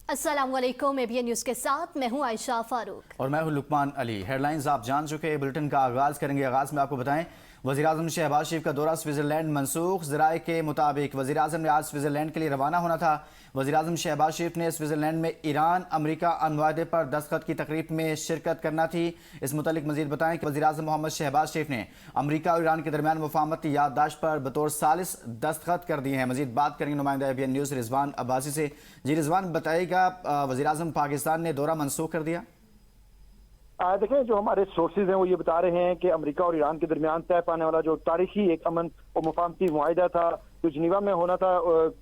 अस्सलाम वालेकुम, ABN news के साथ मैं हूं आयशा फारूक और मैं हूं लुकमान अली। हेडलाइंस आप जान चुके हैं, बुलेटिन का आगाज़ करेंगे। आगाज़ में आपको बताएं, वज़ीर-ए-आज़म शहबाज शरीफ का दौरा स्विट्ज़रलैंड मनसूख। ज़राए के मुताबिक वज़ीर-ए-आज़म ने आज स्विट्ज़रलैंड के लिए रवाना होना था। वज़ीर-ए-आज़म शहबाज शरीफ ने स्विट्ज़रलैंड में ईरान अमरीका मुआहदे पर दस्तखत की तकरीब में शिरकत करना थी। इस मुतालिक मज़ीद बताएं कि वज़ीर-ए-आज़म मोहम्मद शहबाज शरीफ ने अमरीका और ईरान के दरमियान मुफाहमती याददाश्त पर बतौर सालिस दस्तखत कर दिए हैं। मज़ीद बात करेंगे नुमाइंदा एबीएन न्यूज़ रिजवान अब्बासी से। जी रिजवान, बताइएगा, वज़ीर-ए-आज़म पाकिस्तान ने दौरा मनसूख कर दिया? देखें, जो हमारे सोर्सेज हैं वो ये बता रहे हैं कि अमेरिका और ईरान के दरमियान तय पाने वाला जो तारीखी एक अमन और मुफाहमती मुआहिदा था जो जिनीवा में होना था,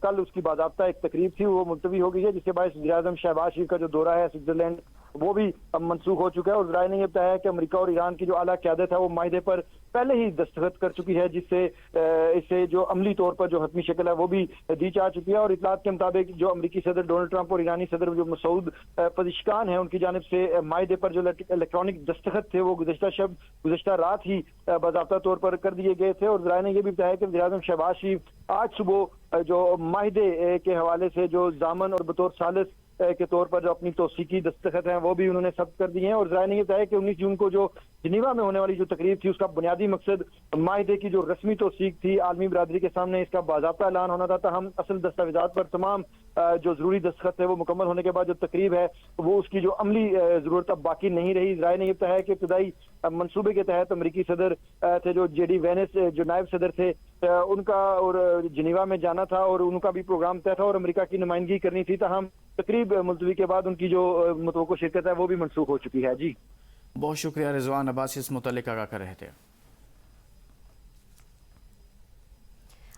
कल उसकी बाज़ाब्ता एक तकरीब थी वो मुलतवी हो गई है, जिसके बाद वज़ीर-ए-आज़म शहबाज शरीफ का जो दौरा है स्विट्ज़रलैंड वो भी मनसूख हो चुका है। और ज़राए ने यह बताया कि अमेरिका और ईरान की जो आला क़यादत है वो माहिदे पर पहले ही दस्तखत कर चुकी है, जिससे इससे जो अमली तौर पर जो हतमी शक्ल है वो भी दी जा चुकी है। और इतलात के मुताबिक जो अमरीकी सदर डोनाल्ड ट्रंप और ईरानी सदर जो मसूद पज़िशकान है उनकी जानिब से माहिदे पर जो इलेक्ट्रॉनिक दस्तखत थे वो गुज़श्ता रात ही बाज़ाब्ता तौर पर कर दिए गए थे। और ज़राए ने यह भी बताया कि वज़ीर-ए-आज़म शहबाज शरीफ आज सुबह जो माहिदे के हवाले से जो जामन और बतौर सालिस के तौर पर जो अपनी तौसीकी दस्तखत हैं वो भी उन्होंने सब्त कर दिए हैं। और ज़राए ने ये बताया कि 19 जून को जो जिनीवा में होने वाली जो तकरीब थी उसका बुनियादी मकसद माहिदे की जो रस्मी तौसीक थी, आलमी बरादरी के सामने इसका बाज़ाब्ता ऐलान होना था। हम असल दस्तावेज़ात पर तमाम जो ज़रूरी दस्तखत है वो मुकम्मल होने के बाद जो तकरीब है वो उसकी जो अमली ज़रूरत अब बाकी नहीं रही। ज़राए ने ये बताया कि इब्तदाई मनसूबे के तहत अमरीकी सदर थे जो जेडी वेनेस जो नायब सदर थे उनका और जिनीवा में जाना था और उनका भी प्रोग्राम तय था और अमेरिका की नुमाइंदगी करनी थी। तहम तकरीब मुलतवी के बाद उनकी जो मुतवक्को शिरकत है वो भी मनसूख हो चुकी है। जी बहुत शुक्रिया रिजवान अब्बासी, इस मुतालिक आगाह कर रहे थे।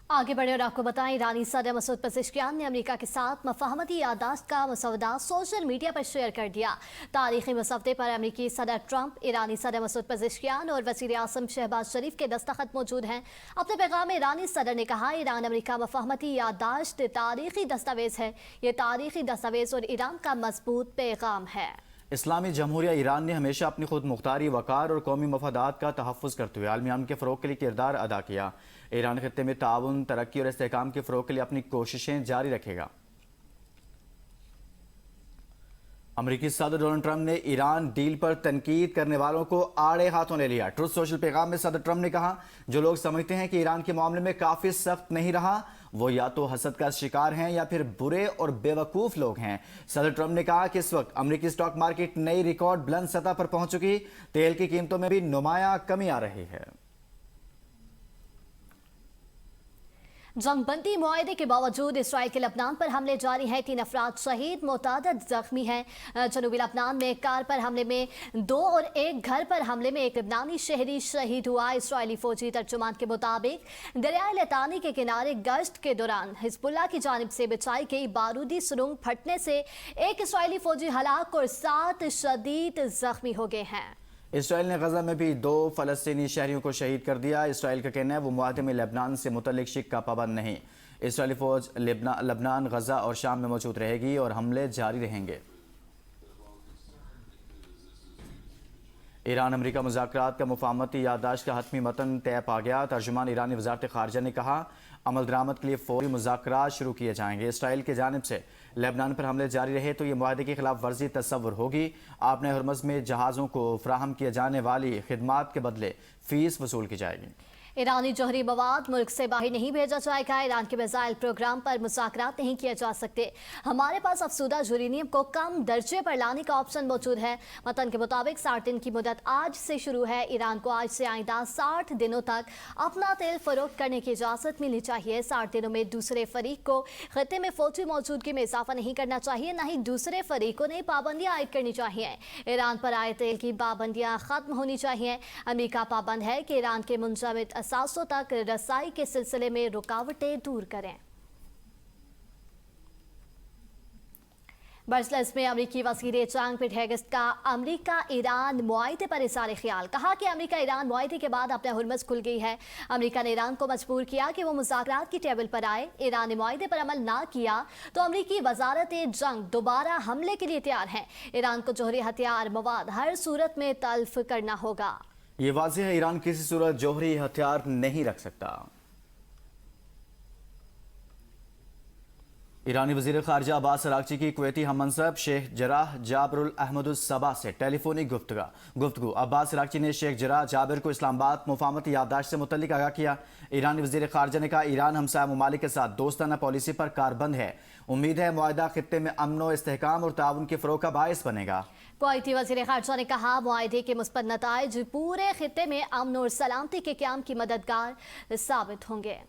आगे बढ़े और आपको बताएं, ईरानी सदर मसूद पज़ेश्कियान ने अमेरिका के साथ मफाहमती याददाश्त का मसौदा सोशल मीडिया पर शेयर कर दिया। तारीखी मसौदे पर अमेरिकी सदर ट्रंप, ईरानी सदर मसूद पज़ेश्कियान और वज़ीर-ए-आज़म शहबाज शरीफ के दस्तखत मौजूद हैं। अपने पैगाम में ईरानी सदर ने कहा, ईरान अमेरिका मफाहमती याददाश्त तारीखी दस्तावेज़ है। ये तारीखी दस्तावेज़ और ईरान का मजबूत पैगाम है। इस्लामी जमहूरिया ईरान ने हमेशा अपनी खुद मुख्तारी, वक़ार और कौमी मफादात का तहफ़्फ़ुज़ करते हुए आलमी अमन के फ़रोग़ के लिए किरदार अदा किया। ईरान खित्ते में ताउन, तरक्की और इस्तेहकाम के फ़रोग़ के लिए अपनी कोशिशें जारी रखेगा। अमरीकी सदर डोनाल्ड ट्रंप ने ईरान डील पर तनकीद करने वालों को आड़े हाथों ले लिया। ट्रुथ सोशल पैगाम में सदर ट्रंप ने कहा, जो लोग समझते हैं कि ईरान के मामले में काफ़ी सख्त नहीं रहा वो या तो हसद का शिकार हैं या फिर बुरे और बेवकूफ़ लोग हैं। सदर ट्रंप ने कहा कि इस वक्त अमरीकी स्टॉक मार्केट नई रिकॉर्ड बुलंद सतह पर पहुंच चुकी, तेल की कीमतों में भी नुमाया कमी आ रही है। जंगबंदी मुआहदे के बावजूद इसराइल के लबनान पर हमले जारी हैं। 3 अफराद शहीद, मुतादद जख्मी हैं। जनूबी लबनान में कार पर हमले में 2 और एक घर पर हमले में एक लबनानी शहरी शहीद हुआ। इसराइली फौजी तर्जुमान के मुताबिक दरियाए लतानी के किनारे गश्त के दौरान हिजबुल्लाह की जानिब से बिछाई गई बारूदी सुरंग फटने से एक इसराइली फौजी हलाक और 7 शदीद जख्मी हो गए हैं। इसराइल ने गजा में भी 2 फ़लस्तीनी शहरियों को शहीद कर दिया। इसराइल का कहना है वो मुआहदे में लेबनान से मुतल्लिक शिक का पाबंद नहीं। इसराइली फ़ौज लेबनान, गजा और शाम में मौजूद रहेगी और हमले जारी रहेंगे। ईरान अमरीका मुज़ाकरात का मुफाहमती याददाश्त का हतमी मतन तय पा गया। तर्जुमान ईरानी वज़ारत ख़ारजा ने कहा, अमल दरामद के लिए फौरी मुज़ाकरात शुरू किए जाएंगे। इसराइल की जानिब से लेबनान पर हमले जारी रहे तो ये मुआहदे की खिलाफ वर्जी तस्वुर होगी। आपने हरमज़ में जहाज़ों को फराहम किए जाने वाली खिदमात के बदले फ़ीस वसूल की जाएगी। ईरानी जौहरी मवाद मुल्क से बाहर नहीं भेजा जाएगा। ईरान के मिसाइल प्रोग्राम पर मुज़ाकरात नहीं किए जा सकते। हमारे पास अफसूदा यूरेनियम को कम दर्जे पर लाने का ऑप्शन मौजूद है। मतन के मुताबिक 60 दिन की मुदत आज से शुरू है। ईरान को आज से आइंदा 60 दिनों तक अपना तेल फरोख्त करने की इजाज़त मिलनी चाहिए। 60 दिनों में दूसरे फरीक को खत्ते में फौजी मौजूदगी में इजाफा नहीं करना चाहिए, न ही दूसरे फरीक को नई पाबंदियाँ आयद करनी चाहिए। ईरान पर आए तेल की पाबंदियाँ खत्म होनी चाहिए। अमेरिका पाबंद है कि ईरान के मुंजमद असासों तक रसाई के सिलसिले में रुकावटें दूर करें। ब्रसल्स में अमरीकी वज़ीर जंग पिट हेगेस्ट का अमरीका ईरान मुआहदे पर इज़हार ख्याल। कहा कि अमरीका ईरान मुआहदे के बाद अपना हुरमज़ खुल गई है। अमरीका ने ईरान को मजबूर किया कि वो मुज़ाकरात की टेबल पर आए। ईरान ने मुआहदे पर अमल ना किया तो अमरीकी वज़ारत जंग दोबारा हमले के लिए तैयार है। ईरान को जौहरी हथियार मवाद हर सूरत में तल्फ करना होगा। ये वाज़ेह है, ईरान किसी सूरत जौहरी हथियार नहीं रख सकता। ईरानी वजीर खारजा अब्बास अरागची की कुवैती हम मनसब शेख जराह जाबरुल अहमद सबा से टेलीफोनिक गुफ्तगू। अब्बास अरागची ने शेख जराह जाबिर को इस्लामाबाद मुफाहमती याददाश्त से मुतल्लिक आगाह किया। ईरानी वजीर खारजा ने कहा, ईरान हमसाया ममालिक के साथ दोस्ताना पॉलिसी पर कारबंद है। उम्मीद है मुआहिदा खित्ते में अमन व इस्तेहकाम और ताउन के फरोग का बायस बनेगा। कुवैती वज़ीर ख़ारजा ने कहा, मुआहिदे के मुस्बत नताइज पूरे खित्ते में अमन और सलामती के क़याम की मददगार साबित होंगे।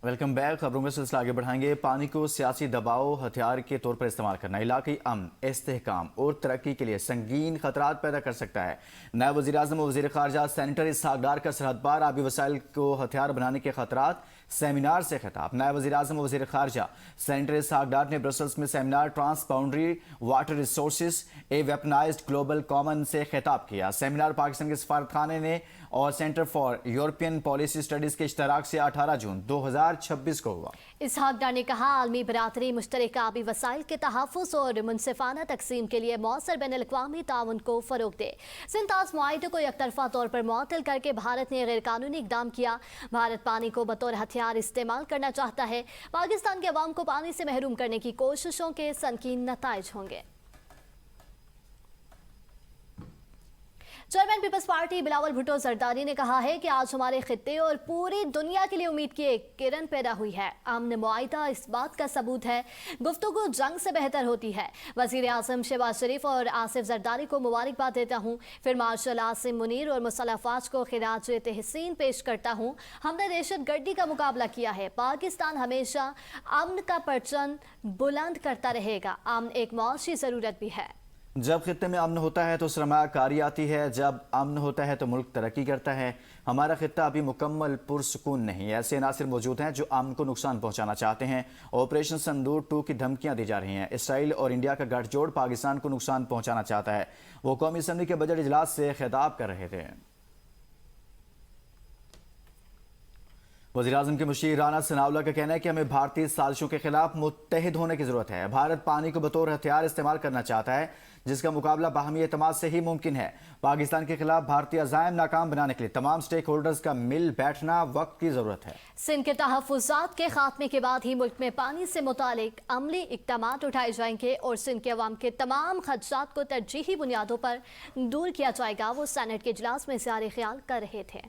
Welcome back. खबरों में सिलसिला आगे बढ़ाएंगे। पानी को सियासी दबाव हथियार के तौर पर इस्तेमाल करना इलाक़ाई अमन, इस्तेहकाम और तरक्की के लिए संगीन खतरात पैदा कर सकता है। नायब वज़ीर आज़म और वज़ीर ख़ारजा सेनेटर इसहाक़ डार का सरहद पार आबी वसाइल को हथियार बनाने के खतरात सेमिनार से खिताब। नायब वज़ीर आज़म और वज़ीर ख़ारजा सेनेटर इसहाक़ डार ने ब्रसल्स में सेमिनार ट्रांसबाउंड्री वाटर रिसोर्सेज ए वेपनाइज्ड ग्लोबल कॉमन से खिताब किया। सेमिनार पाकिस्तान के सफारत खाने ने और centre for European policy studies के इश्तराक से 18 जून 2026 को हुआ। इसहाक़ डार ने कहा, आलमी बरादरी मुश्तरका आबी वसाइल के तहफ़्फ़ुज़ और मुनसिफ़ाना तक़सीम के लिए मौसर बैनुल-अक़वामी ताउन को फ़रोग़ दे। सिंताज मुआहिदे को एकतरफ़ा तौर पर मुअत्तल करके भारत ने गैर कानूनी इक़दाम किया। भारत पानी को बतौर हथियार इस्तेमाल करना चाहता है। पाकिस्तान के अवाम को पानी से महरूम करने की कोशिशों के संगीन नताइज होंगे। Chairman Peoples Party Bilawal Bhutto Zardari ने कहा है कि आज हमारे खित्ते और पूरी दुनिया के लिए उम्मीद की एक किरण पैदा हुई है। अमन मुआहिदा इस बात का सबूत है। गुफ्तगू जंग से बेहतर होती है। वज़ीर आज़म शहबाज शरीफ और आसिफ जरदारी को मुबारकबाद देता हूँ। फिर मार्शल आसिम मुनीर और मुसल्लह अफ़वाज को खिराज तहसीन पेश करता हूँ। हमने दहशत गर्दी का मुकाबला किया है। पाकिस्तान हमेशा अमन का परचम बुलंद करता रहेगा। अमन एक मौशी ज़रूरत भी है। जब खित्ते में अमन होता है तो सरमायाकारी आती है। जब अमन होता है तो मुल्क तरक्की करता है। हमारा खित्ता अभी मुकम्मल पुरसुकून नहीं। ऐसे अनासिर मौजूद हैं जो अमन को नुकसान पहुंचाना चाहते हैं। ऑपरेशन संदूर 2 की धमकियां दी जा रही हैं। इसराइल और इंडिया का गठजोड़ पाकिस्तान को नुकसान पहुंचाना चाहता है। वो कौमी असम्बली के बजट इजलास से खिताब कर रहे थे। वज़ीर-ए-आज़म के मुशीर राना सनाउल्लाह का कहना है कि हमें भारतीय साजिशों के खिलाफ मुत्तहिद होने की जरूरत है। भारत पानी को बतौर हथियार इस्तेमाल करना चाहता है, जिसका मुकाबला बाहमी एतमाद से ही मुमकिन है। पाकिस्तान के खिलाफ भारतीय अज़ाइम नाकाम बनाने के लिए तमाम स्टेक होल्डर्स का मिल बैठना वक्त की जरूरत है। सिंध के तहफ़्फ़ुज़ात के खात्मे के बाद ही मुल्क में पानी से मुतालिक अमली इक़दामात उठाए जाएंगे और सिंध के अवाम के तमाम खदशात को तरजीही बुनियादों पर दूर किया जाएगा। वो सेनेट के इजलास में इज़हार ख्याल कर रहे थे।